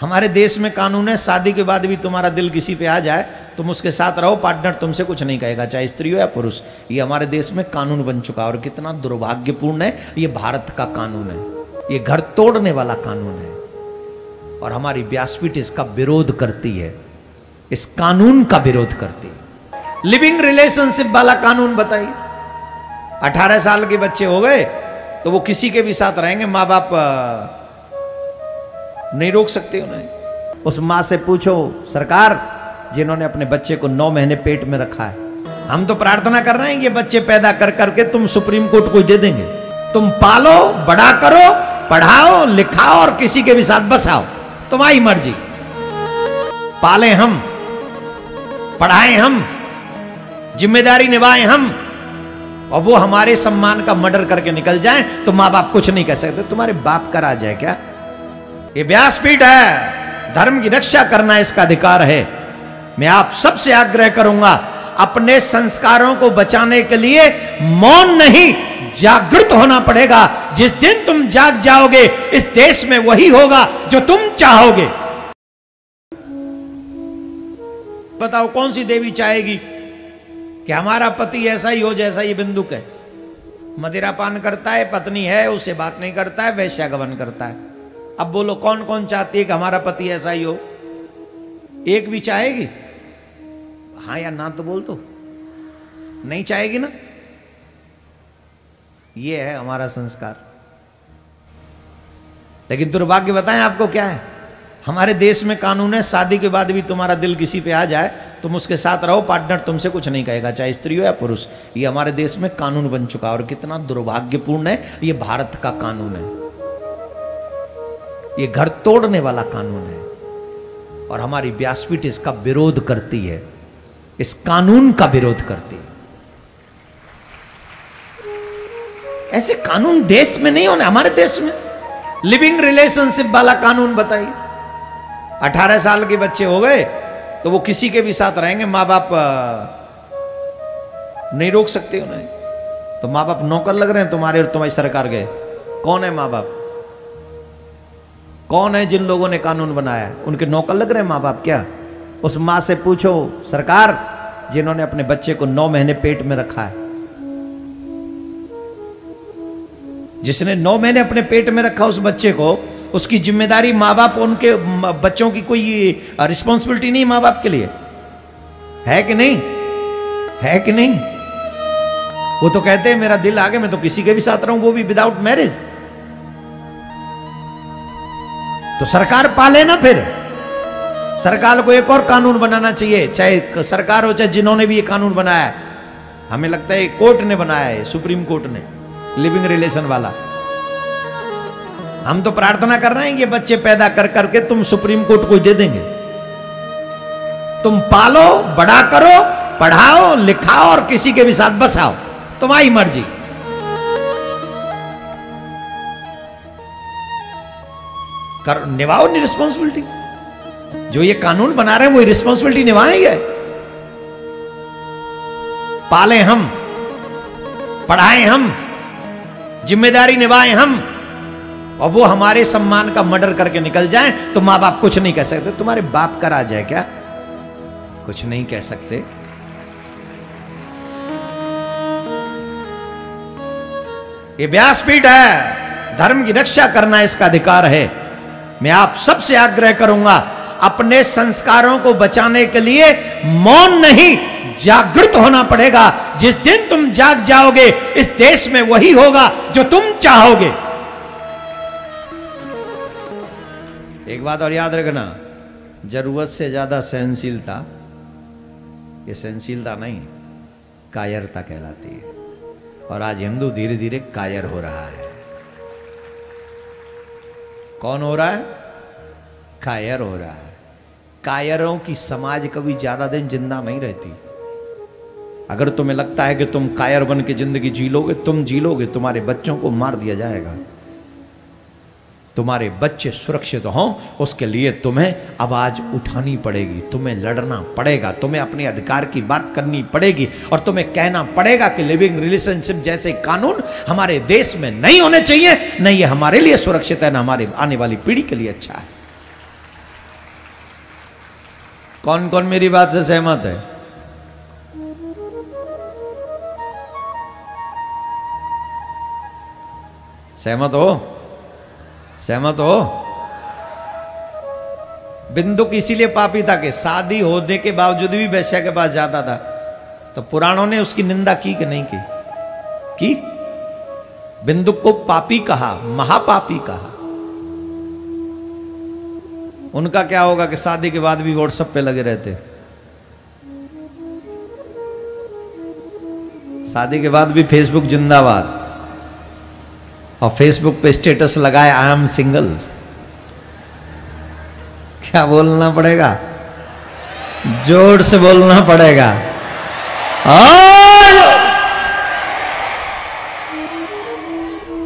हमारे देश में कानून है, शादी के बाद भी तुम्हारा दिल किसी पे आ जाए, तुम उसके साथ रहो, पार्टनर तुमसे कुछ नहीं कहेगा, चाहे स्त्री हो या पुरुष। ये हमारे देश में कानून बन चुका है और कितना दुर्भाग्यपूर्ण है। ये भारत का कानून है, ये घर तोड़ने वाला कानून है और हमारी व्यासपीठ इसका विरोध करती है, इस कानून का विरोध करती है। लिविंग रिलेशनशिप वाला कानून बताइए। 18 साल के बच्चे हो गए तो वो किसी के भी साथ रहेंगे, माँ बाप नहीं रोक सकते उन्हें। उस माँ से पूछो सरकार, जिन्होंने अपने बच्चे को 9 महीने पेट में रखा है, हम तो प्रार्थना कर रहे हैं ये बच्चे पैदा कर करके तुम सुप्रीम कोर्ट को दे देंगे। तुम पालो, बड़ा करो, पढ़ाओ, लिखाओ और किसी के भी साथ बसाओ, तुम्हारी मर्जी। पाले हम, पढ़ाएं हम, जिम्मेदारी निभाएं हम, और वो हमारे सम्मान का मर्डर करके निकल जाएं तो माँ बाप कुछ नहीं कह सकते। तुम्हारे बाप का राज है क्या? ये व्यासपीठ है, धर्म की रक्षा करना इसका अधिकार है। मैं आप सबसे आग्रह करूंगा, अपने संस्कारों को बचाने के लिए मौन नहीं, जागृत होना पड़ेगा। जिस दिन तुम जाग जाओगे, इस देश में वही होगा जो तुम चाहोगे। बताओ कौन सी देवी चाहेगी कि हमारा पति ऐसा ही हो जैसा ये बिंदुक है, मदिरापान करता है, पत्नी है, उससे बात नहीं करता है, वैश्यागमन करता है। अब बोलो कौन कौन चाहती है कि हमारा पति ऐसा ही हो? एक भी चाहेगी? हाँ या ना तो बोल दो। नहीं चाहेगी ना? ये है हमारा संस्कार। लेकिन दुर्भाग्य बताएं आपको क्या है, हमारे देश में कानून है, शादी के बाद भी तुम्हारा दिल किसी पे आ जाए, तुम उसके साथ रहो, पार्टनर तुमसे कुछ नहीं कहेगा, चाहे स्त्री हो या पुरुष। ये हमारे देश में कानून बन चुका है और कितना दुर्भाग्यपूर्ण है। ये भारत का कानून है, ये घर तोड़ने वाला कानून है और हमारी व्यासपीठ इसका विरोध करती है, इस कानून का विरोध करती है। ऐसे कानून देश में नहीं होने, हमारे देश में। लिविंग रिलेशनशिप वाला कानून बताइए। 18 साल के बच्चे हो गए तो वो किसी के भी साथ रहेंगे, माँ बाप नहीं रोक सकते उन्हें। तो माँ बाप नौकर लग रहे हैं तुम्हारे और तुम्हारी सरकार गए। कौन है माँ बाप? कौन है जिन लोगों ने कानून बनाया है? उनके नौकर लग रहे हैं माँ बाप क्या? उस माँ से पूछो सरकार, जिन्होंने अपने बच्चे को 9 महीने पेट में रखा है, जिसने 9 महीने अपने पेट में रखा उस बच्चे को, उसकी जिम्मेदारी माँ बाप, उनके बच्चों की कोई रिस्पॉन्सिबिलिटी नहीं माँ बाप के लिए है कि नहीं? है कि नहीं? वो तो कहते हैं मेरा दिल आ गया, मैं तो किसी के भी साथ रहूं, वो भी विदाउट मैरिज। तो सरकार पाले ना। फिर सरकार को एक और कानून बनाना चाहिए, चाहे सरकार हो चाहे जिन्होंने भी ये कानून बनाया है। हमें लगता है कोर्ट ने बनाया है, सुप्रीम कोर्ट ने, लिविंग रिलेशन वाला। हम तो प्रार्थना कर रहे हैं ये बच्चे पैदा कर करके तुम सुप्रीम कोर्ट को दे देंगे। तुम पालो, बड़ा करो, पढ़ाओ, लिखाओ और किसी के भी साथ बसाओ, तुम्हारी मर्जी। कर निभाओ नहीं रिस्पॉन्सिबिलिटी। जो ये कानून बना रहे हैं वो रिस्पॉन्सिबिलिटी निभाएंगे। पाले हम, पढ़ाएं हम, जिम्मेदारी निभाएं हम, और वो हमारे सम्मान का मर्डर करके निकल जाएं तो माँ बाप कुछ नहीं कह सकते। तुम्हारे बाप का राज है क्या? कुछ नहीं कह सकते। ये व्यासपीठ है, धर्म की रक्षा करना इसका अधिकार है। मैं आप सबसे आग्रह करूंगा, अपने संस्कारों को बचाने के लिए मौन नहीं, जागृत होना पड़ेगा। जिस दिन तुम जाग जाओगे, इस देश में वही होगा जो तुम चाहोगे। एक बात और याद रखना, जरूरत से ज्यादा सहनशीलता, ये सहनशीलता नहीं, कायरता कहलाती है। और आज हिंदू धीरे धीरे कायर हो रहा है। कौन हो रहा है? कायर हो रहा है। कायरों की समाज कभी ज्यादा दिन जिंदा नहीं रहती। अगर तुम्हें लगता है कि तुम कायर बन के जिंदगी जी लोगे, तुम जी लोगे, तुम्हारे बच्चों को मार दिया जाएगा। तुम्हारे बच्चे सुरक्षित हों उसके लिए तुम्हें आवाज उठानी पड़ेगी, तुम्हें लड़ना पड़ेगा, तुम्हें अपने अधिकार की बात करनी पड़ेगी और तुम्हें कहना पड़ेगा कि लिविंग रिलेशनशिप जैसे कानून हमारे देश में नहीं होने चाहिए। नहीं ये हमारे लिए सुरक्षित है, ना हमारे आने वाली पीढ़ी के लिए अच्छा है। कौन कौन मेरी बात से सहमत है? सहमत हो? सहमत हो? बिंदुक इसीलिए पापी था कि शादी होने के बावजूद भी वैश्या के पास जाता था। तो पुराणों ने उसकी निंदा की कि नहीं की? बिंदुक को पापी कहा, महापापी कहा। उनका क्या होगा कि शादी के बाद भी व्हाट्सएप पे लगे रहते, शादी के बाद भी फेसबुक जिंदाबाद, और फेसबुक पे स्टेटस लगाए आई एम सिंगल। क्या बोलना पड़ेगा? जोर से बोलना पड़ेगा।